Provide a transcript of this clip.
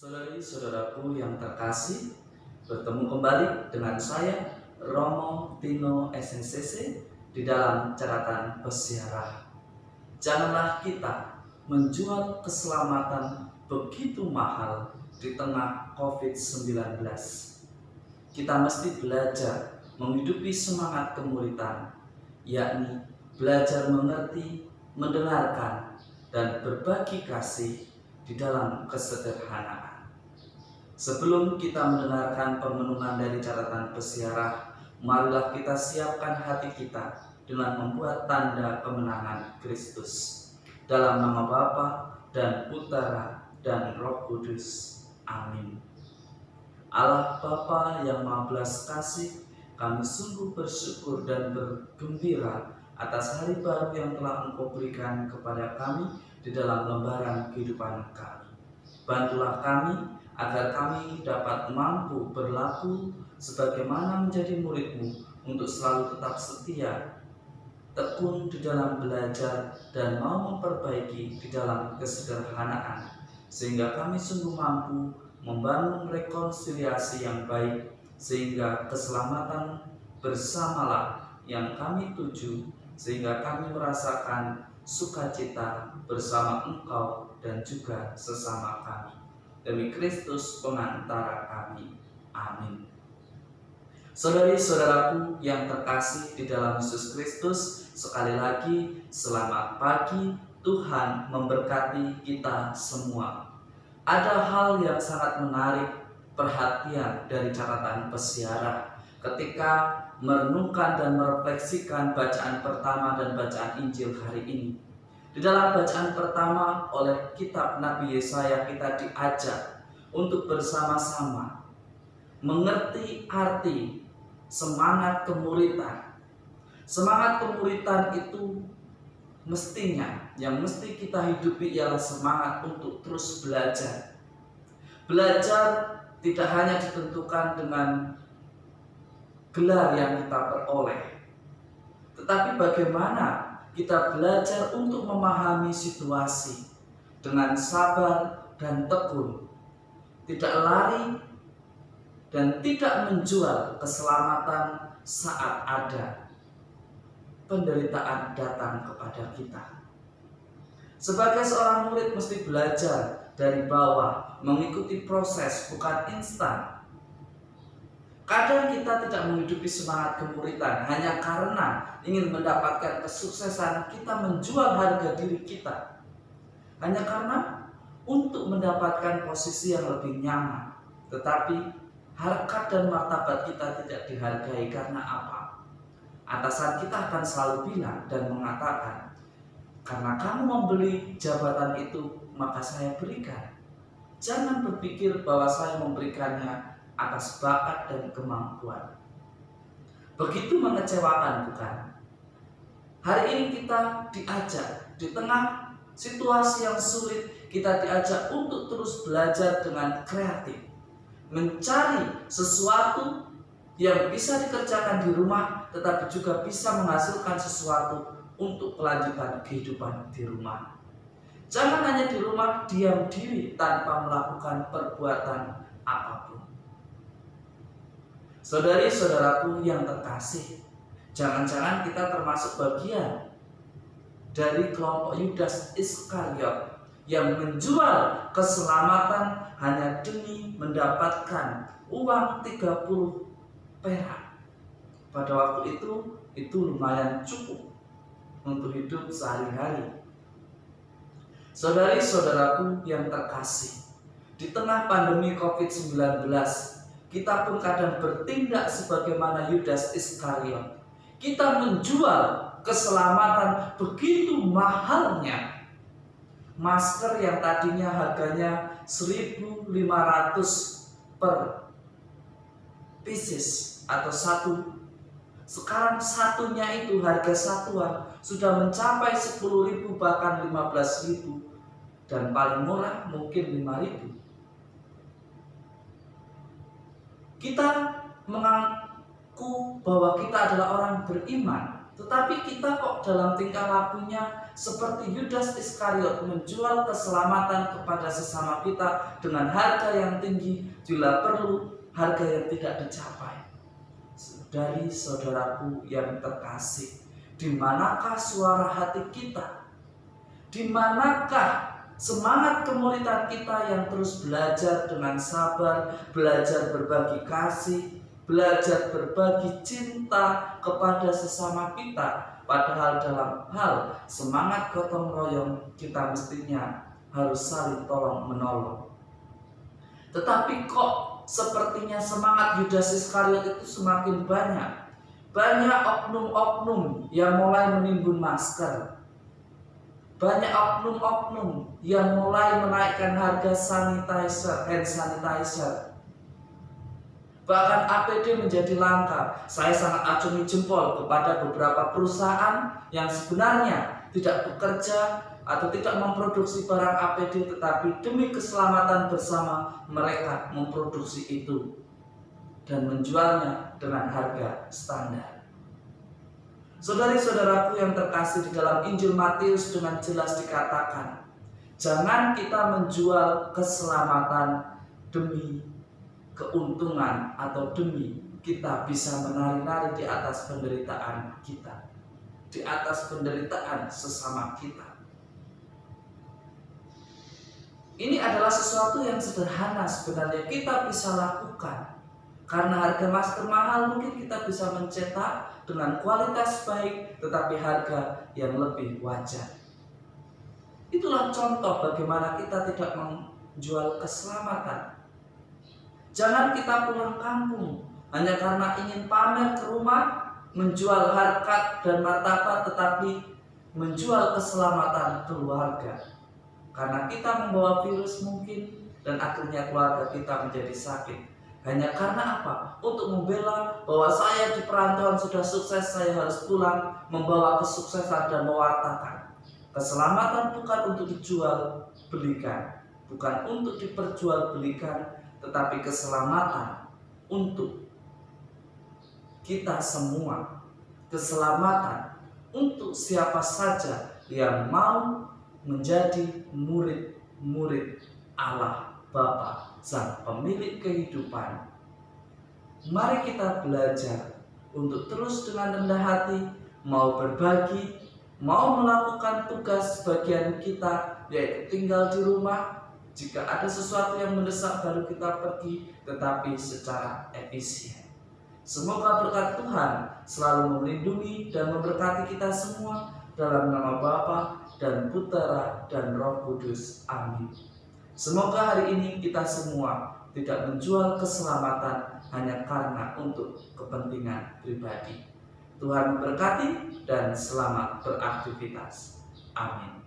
Saudari-saudaraku yang terkasih, bertemu kembali dengan saya Romo Tino SNCC di dalam catatan pesiarah. Janganlah kita menjual keselamatan begitu mahal di tengah COVID-19. Kita mesti belajar menghidupi semangat kemuritan, yakni belajar mengerti, mendengarkan, dan berbagi kasih di dalam kesederhanaan. Sebelum kita mendengarkan permenungan dari catatan pesiarah, marilah kita siapkan hati kita dengan membuat tanda kemenangan Kristus. Dalam nama Bapa dan Putera dan Roh Kudus. Amin. Allah Bapa yang Maha Belas Kasih, kami sungguh bersyukur dan bergembira atas hari baru yang telah Engkau berikan kepada kami di dalam lembaran kehidupan kami. Bantulah kami agar kami dapat mampu berlaku sebagaimana menjadi murid-Mu untuk selalu tetap setia, tekun di dalam belajar dan mau memperbaiki di dalam kesederhanaan, sehingga kami sungguh mampu membangun rekonsiliasi yang baik, sehingga keselamatan bersamalah yang kami tuju, sehingga kami merasakan sukacita bersama Engkau dan juga sesama kami. Demi Kristus pengantara kami. Amin. Saudari-saudaraku yang terkasih di dalam Yesus Kristus, sekali lagi selamat pagi. Tuhan memberkati kita semua. Ada hal yang sangat menarik perhatian dari catatan pesiarah ketika merenungkan dan merefleksikan bacaan pertama dan bacaan Injil hari ini. Di dalam bacaan pertama oleh kitab Nabi Yesaya, kita diajak untuk bersama-sama mengerti arti semangat kemuritan. Semangat kemuritan itu mestinya yang mesti kita hidupi ialah semangat untuk terus belajar. Belajar tidak hanya ditentukan dengan gelar yang kita peroleh, tetapi bagaimana kita belajar untuk memahami situasi dengan sabar dan tekun, tidak lari dan tidak menjual keselamatan saat ada penderitaan datang kepada kita. Sebagai seorang murid mesti belajar dari bawah, mengikuti proses, bukan instan. Kadang kita tidak menghidupi semangat kemuritan hanya karena ingin mendapatkan kesuksesan, kita menjual harga diri kita hanya karena untuk mendapatkan posisi yang lebih nyaman. Tetapi harkat dan martabat kita tidak dihargai karena apa? Atasan kita akan selalu bilang dan mengatakan, karena kamu membeli jabatan itu, maka saya berikan. Jangan berpikir bahwa saya memberikannya atas bakat dan kemampuan. Begitu mengecewakan, bukan? Hari ini kita diajak di tengah situasi yang sulit, kita diajak untuk terus belajar dengan kreatif, mencari sesuatu yang bisa dikerjakan di rumah, tetapi juga bisa menghasilkan sesuatu untuk kelanjutan kehidupan di rumah. Jangan hanya di rumah diam diri tanpa melakukan perbuatan apapun. Saudari-saudaraku yang terkasih, jangan-jangan kita termasuk bagian dari kelompok Yudas Iskariot yang menjual keselamatan hanya demi mendapatkan uang 30 perak. Pada waktu itu lumayan cukup untuk hidup sehari-hari. Saudari-saudaraku yang terkasih, di tengah pandemi COVID-19, kita pun kadang bertindak sebagaimana Yudas Iskariot. Kita menjual keselamatan begitu mahalnya. Masker yang tadinya harganya 1.500 per pieces atau satu, sekarang satunya itu harga satuan sudah mencapai 10.000 bahkan 15.000, dan paling murah mungkin 5.000. Kita mengaku bahwa kita adalah orang beriman, tetapi kita kok dalam tingkah lakunya seperti Yudas Iskariot menjual keselamatan kepada sesama kita dengan harga yang tinggi, bila perlu harga yang tidak dicapai. Saudari-saudaraku yang terkasih, di manakah suara hati kita? Di manakah semangat kemuridan kita yang terus belajar dengan sabar, belajar berbagi kasih, belajar berbagi cinta kepada sesama kita? Padahal dalam hal semangat gotong royong kita mestinya harus saling tolong menolong. Tetapi kok sepertinya semangat Yudas Iskariot itu semakin banyak. Banyak oknum-oknum yang mulai menimbun masker. Banyak oknum-oknum yang mulai menaikkan harga sanitizer, hand sanitizer. Bahkan APD menjadi langka. Saya sangat acungi jempol kepada beberapa perusahaan yang sebenarnya tidak bekerja atau tidak memproduksi barang APD, tetapi demi keselamatan bersama mereka memproduksi itu dan menjualnya dengan harga standar. Saudari-saudaraku yang terkasih, di dalam Injil Matius dengan jelas dikatakan, jangan kita menjual keselamatan demi keuntungan atau demi kita bisa menari-nari di atas penderitaan kita, di atas penderitaan sesama kita. Ini adalah sesuatu yang sederhana sebenarnya kita bisa lakukan. Karena harga masker mahal, mungkin kita bisa mencetak dengan kualitas baik tetapi harga yang lebih wajar. Itulah contoh bagaimana kita tidak menjual keselamatan. Jangan kita pulang kampung hanya karena ingin pamer ke rumah, menjual harkat dan martabat tetapi menjual keselamatan keluarga. Karena kita membawa virus mungkin dan akhirnya keluarga kita menjadi sakit. Hanya karena apa? Untuk membela bahwa saya di perantauan sudah sukses, saya harus pulang membawa kesuksesan dan mewartakan. Keselamatan bukan untuk dijual belikan, bukan untuk diperjual belikan, tetapi keselamatan untuk kita semua. Keselamatan untuk siapa saja yang mau menjadi murid-murid Allah Bapa, Sang Pemilik kehidupan. Mari kita belajar untuk terus dengan rendah hati mau berbagi, mau melakukan tugas bagian kita, yaitu tinggal di rumah. Jika ada sesuatu yang mendesak baru kita pergi, tetapi secara efisien. Semoga berkat Tuhan selalu melindungi dan memberkati kita semua, dalam nama Bapa dan Putera dan Roh Kudus. Amin. Semoga hari ini kita semua tidak menjual keselamatan hanya karena untuk kepentingan pribadi. Tuhan memberkati dan selamat beraktivitas. Amin.